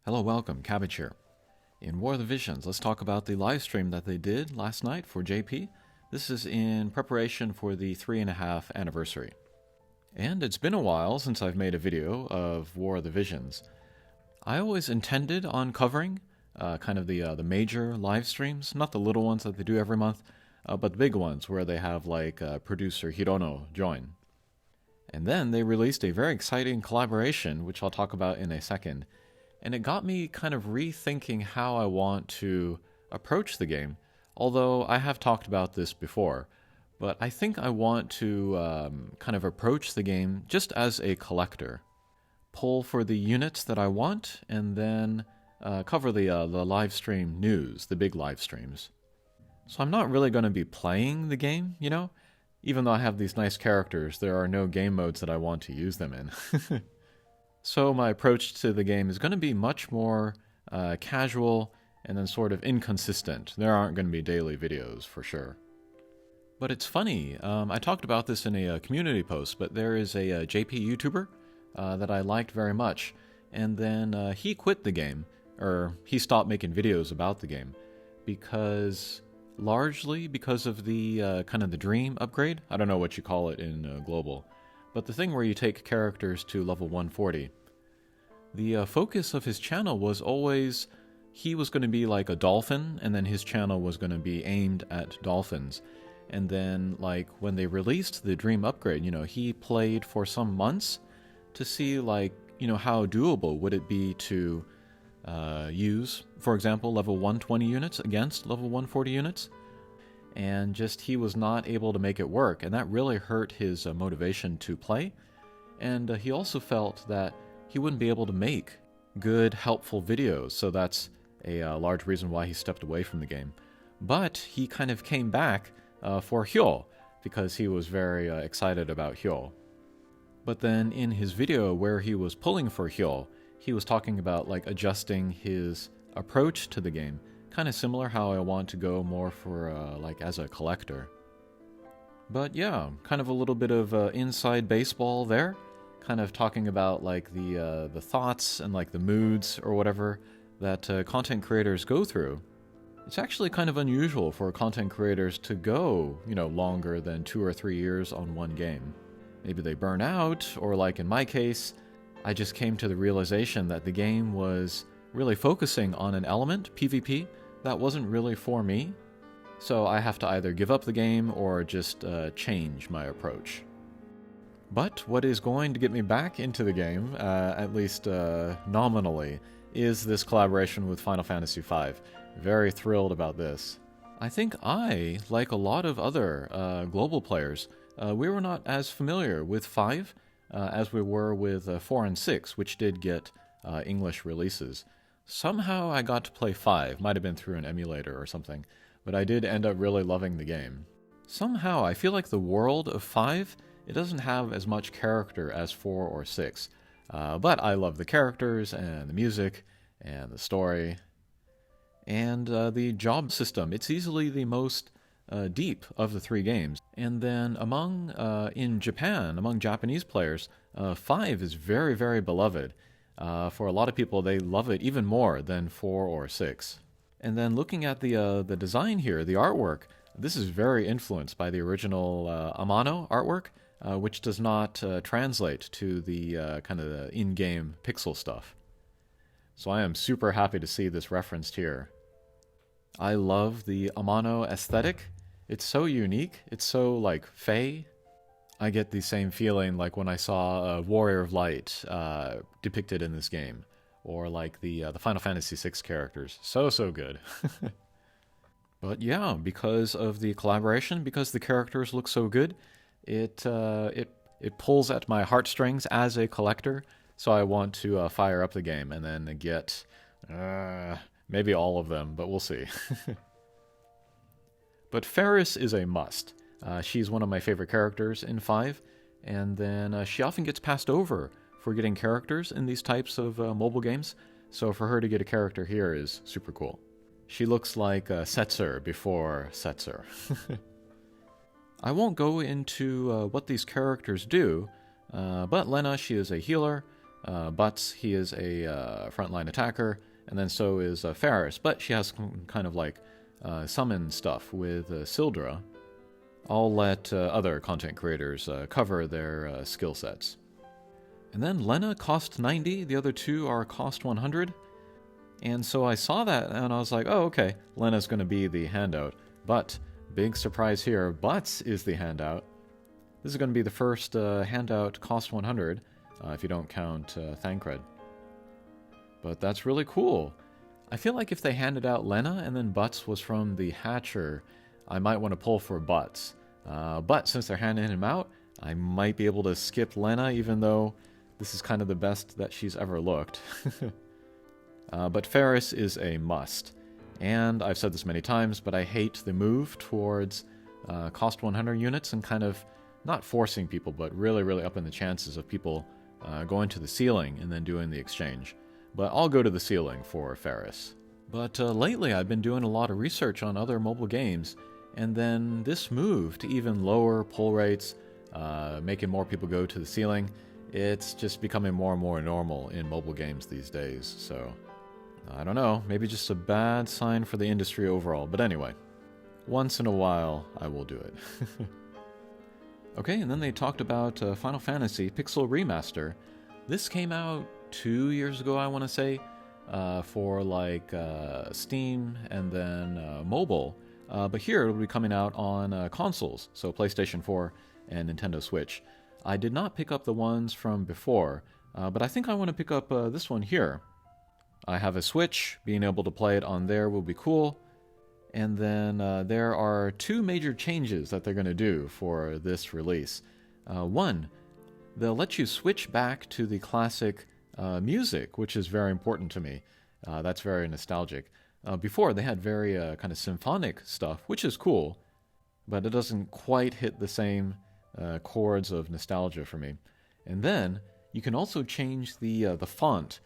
Hello, welcome, Cabbage here. In War of the Visions, let's talk about the live stream that they did last night for JP. This is in preparation for the 3.5 anniversary. And it's been a while since I've made a video of War of the Visions. I always intended on covering kind of the major live streams, not the little ones that they do every month, but the big ones where they have like producer Hirono join. And then they released a very exciting collaboration, which I'll talk about in a second. And it got me kind of rethinking how I want to approach the game, although I have talked about this before. But I think I want to kind of approach the game just as a collector. Pull for the units that I want, and then cover the live stream news, the big live streams. So I'm not really going to be playing the game, you know? Even though I have these nice characters, there are no game modes that I want to use them in. So my approach to the game is going to be much more casual and then sort of inconsistent. There aren't going to be daily videos for sure. But it's funny, I talked about this in a community post, but there is a JP YouTuber that I liked very much, and then he quit the game, or he stopped making videos about the game, largely because of the kind of the dream upgrade. I don't know what you call it in global. But the thing where you take characters to level 140, the focus of his channel was always, he was going to be like a dolphin, and then his channel was going to be aimed at dolphins. And then, like, when they released the Dream upgrade, you know, he played for some months to see, like, you know, how doable would it be to use, for example, level 120 units against level 140 units. And just he was not able to make it work, and that really hurt his motivation to play. And he also felt that he wouldn't be able to make good, helpful videos, so that's a large reason why he stepped away from the game. But he kind of came back for Hyo, because he was very excited about Hyo. But then in his video where he was pulling for Hyo, he was talking about like adjusting his approach to the game. Kind of similar how I want to go more for like as a collector. But yeah, kind of a little bit of inside baseball there, kind of talking about like the thoughts and like the moods or whatever that content creators go through. It's actually kind of unusual for content creators to go, you know, longer than 2 or 3 years on one game. Maybe they burn out, or like in my case, I just came to the realization that the game was really focusing on an element, PvP, that wasn't really for me, so I have to either give up the game or just change my approach. But what is going to get me back into the game, at least nominally, is this collaboration with Final Fantasy V. Very thrilled about this. I think I, like a lot of other global players, we were not as familiar with 5 as we were with 4 and 6, which did get English releases. Somehow I got to play 5, might have been through an emulator or something, but I did end up really loving the game. Somehow I feel like the world of 5, it doesn't have as much character as 4 or 6, but I love the characters and the music and the story. And the job system, it's easily the most deep of the 3 games. And then in Japan, among Japanese players, 5 is very, very beloved. For a lot of people, they love it even more than 4 or 6. And then looking at the design here, the artwork, this is very influenced by the original Amano artwork, which does not translate to the kind of the in-game pixel stuff. So I am super happy to see this referenced here. I love the Amano aesthetic. It's so unique. It's so, like, fey. I get the same feeling like when I saw Warrior of Light depicted in this game, or like the Final Fantasy VI characters. So good. But yeah, because of the collaboration, because the characters look so good, it pulls at my heartstrings as a collector. So I want to fire up the game and then get maybe all of them, but we'll see. But Ferris is a must. She's one of my favorite characters in 5, and then she often gets passed over for getting characters in these types of mobile games, so for her to get a character here is super cool. She looks like Setzer before Setzer. I won't go into what these characters do, but Lena, she is a healer. Butts, he is a frontline attacker, and then so is Ferris, but she has kind of like summon stuff with Sildra. I'll let other content creators cover their skill sets. And then Lena cost 90, the other two are cost 100. And so I saw that and I was like, oh, okay, Lena's going to be the handout. But, big surprise here, Butts is the handout. This is going to be the first handout cost 100, if you don't count Thancred. But that's really cool. I feel like if they handed out Lena and then Butts was from the Hatcher, I might want to pull for Butts. But since they're handing him out, I might be able to skip Lena, even though this is kind of the best that she's ever looked. But Ferris is a must. And I've said this many times, but I hate the move towards cost 100 units and kind of not forcing people, but really upping the chances of people going to the ceiling and then doing the exchange. But I'll go to the ceiling for Ferris. But lately I've been doing a lot of research on other mobile games, and then this move to even lower pull rates, making more people go to the ceiling, it's just becoming more and more normal in mobile games these days, so I don't know, maybe just a bad sign for the industry overall, but anyway, once in a while I will do it. Okay, and then they talked about Final Fantasy Pixel Remaster. This came out 2 years ago, I want to say, for like Steam and then mobile. But here it will be coming out on consoles, so PlayStation 4 and Nintendo Switch. I did not pick up the ones from before, but I think I want to pick up this one here. I have a Switch, being able to play it on there will be cool. And then there are two major changes that they're going to do for this release. One, they'll let you switch back to the classic music, which is very important to me. That's very nostalgic. Before, they had very kind of symphonic stuff, which is cool, but it doesn't quite hit the same chords of nostalgia for me. And then, you can also change the font.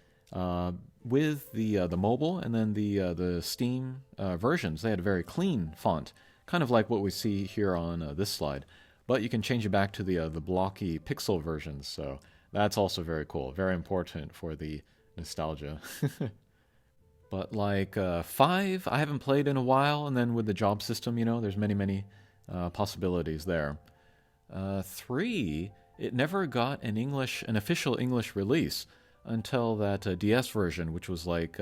With the mobile and then the Steam versions, they had a very clean font, kind of like what we see here on this slide. But you can change it back to the blocky pixel versions, so that's also very cool, very important for the nostalgia. But like 5, I haven't played in a while, and then with the job system, you know, there's many possibilities there. 3, it never got an official English release until that DS version, which was like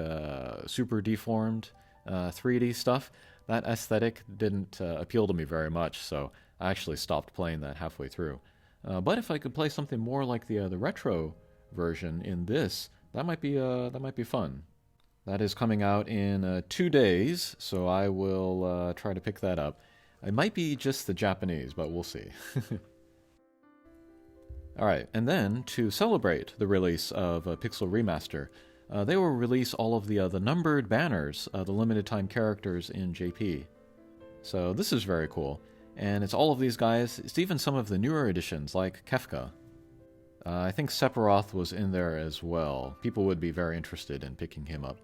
super deformed 3D stuff. That aesthetic didn't appeal to me very much, so I actually stopped playing that halfway through. But if I could play something more like the retro version in this, that might be fun. That is coming out in 2 days, so I will try to pick that up. It might be just the Japanese, but we'll see. Alright, and then to celebrate the release of Pixel Remaster, they will release all of the numbered banners, the limited time characters in JP. So this is very cool, and it's all of these guys. It's even some of the newer editions like Kefka. I think Sephiroth was in there as well. People would be very interested in picking him up.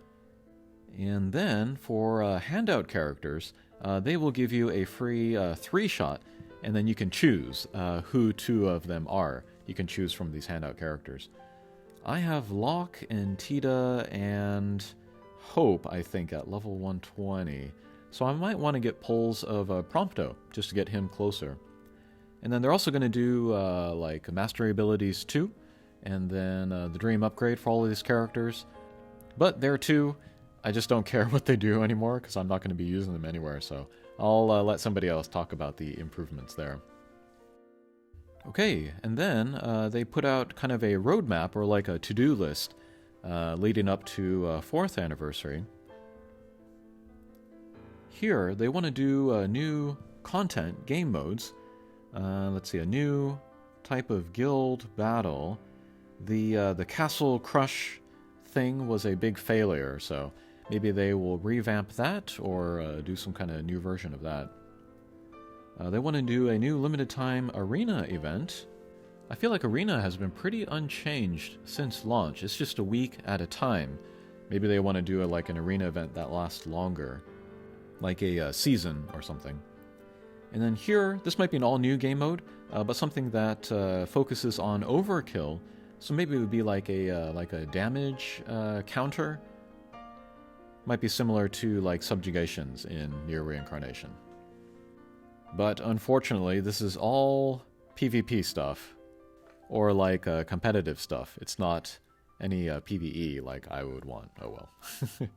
And then for handout characters, they will give you a free 3-shot, and then you can choose who 2 of them are. You can choose from these handout characters. I have Locke and Tita and Hope, I think, at level 120. So I might want to get pulls of Prompto, just to get him closer. And then they're also going to do like mastery abilities too, and then the dream upgrade for all of these characters. But there too, I just don't care what they do anymore, because I'm not going to be using them anywhere, so I'll let somebody else talk about the improvements there. Okay, and then they put out kind of a roadmap, or like a to-do list, leading up to 4th anniversary. Here, they want to do new content, game modes. Let's see, a new type of guild battle. The Castle Crush thing was a big failure, so maybe they will revamp that, or do some kind of new version of that. They want to do a new limited time arena event. I feel like arena has been pretty unchanged since launch. It's just a week at a time. Maybe they want to do like an arena event that lasts longer, like a season or something. And then here, this might be an all-new game mode, but something that focuses on overkill. So maybe it would be like a damage counter. Might be similar to like subjugations in Near Reincarnation. But unfortunately, this is all PvP stuff, or like competitive stuff. It's not any PvE like I would want. Oh well.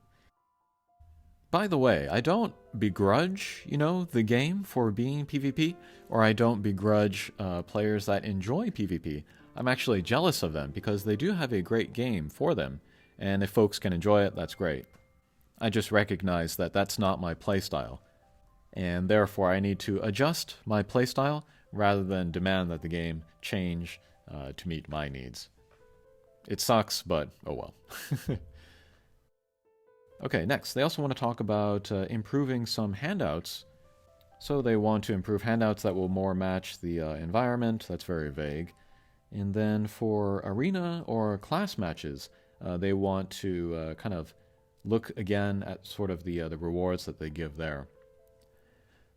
By the way, I don't begrudge, the game for being PvP, or I don't begrudge players that enjoy PvP. I'm actually jealous of them because they do have a great game for them, and if folks can enjoy it, that's great. I just recognize that that's not my playstyle, and therefore I need to adjust my playstyle rather than demand that the game change to meet my needs. It sucks, but oh well. Okay, next, they also want to talk about improving some handouts. So they want to improve handouts that will more match the environment. That's very vague. And then for arena or class matches, they want to kind of look again at sort of the rewards that they give there.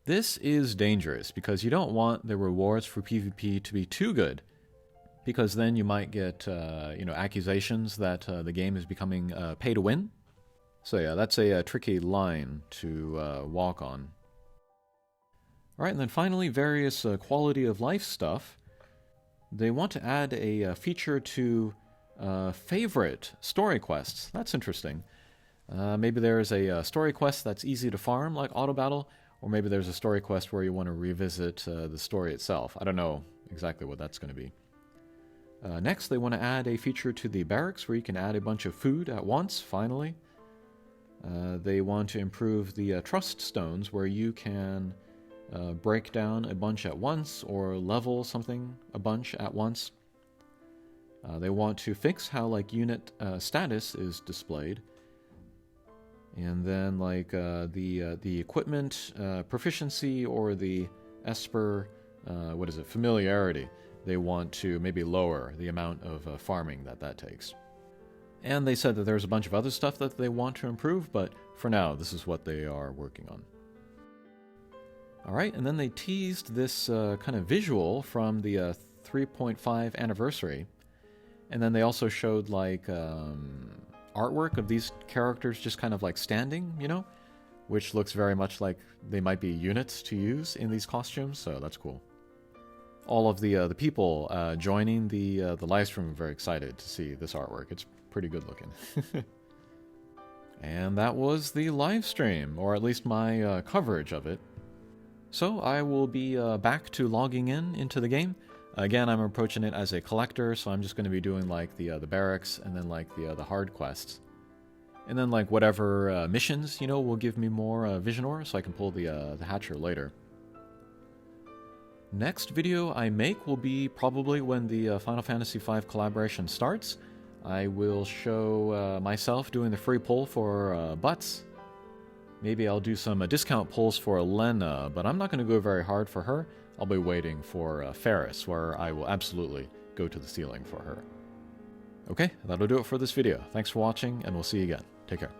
This is dangerous because you don't want the rewards for PvP to be too good, because then you might get accusations that the game is becoming pay to win. So yeah, that's a tricky line to walk on. Alright, and then finally, various quality of life stuff. They want to add a feature to favorite story quests. That's interesting. Maybe there's a story quest that's easy to farm, like Auto Battle, or maybe there's a story quest where you want to revisit the story itself. I don't know exactly what that's going to be. Next, they want to add a feature to the barracks where you can add a bunch of food at once, finally. They want to improve the trust stones where you can break down a bunch at once or level something a bunch at once. They want to fix how like unit status is displayed. And then like the equipment proficiency or the Esper, familiarity. They want to maybe lower the amount of farming that takes. And they said that there's a bunch of other stuff that they want to improve, but for now, this is what they are working on. Alright, and then they teased this kind of visual from the 3.5 anniversary. And then they also showed like artwork of these characters just kind of like standing, which looks very much like they might be units to use in these costumes, so that's cool. All of the people joining the livestream are very excited to see this artwork. It's pretty good looking. And that was the live stream, or at least my coverage of it. So I will be back to logging into the game. Again, I'm approaching it as a collector, so I'm just going to be doing like the barracks and then like the hard quests. And then like whatever missions, will give me more vision ore so I can pull the hatcher later. Next video I make will be probably when the Final Fantasy V collaboration starts. I will show myself doing the free pull for Butts. Maybe I'll do some discount pulls for Lena, but I'm not going to go very hard for her. I'll be waiting for Ferris, where I will absolutely go to the ceiling for her. Okay, that'll do it for this video. Thanks for watching, and we'll see you again. Take care.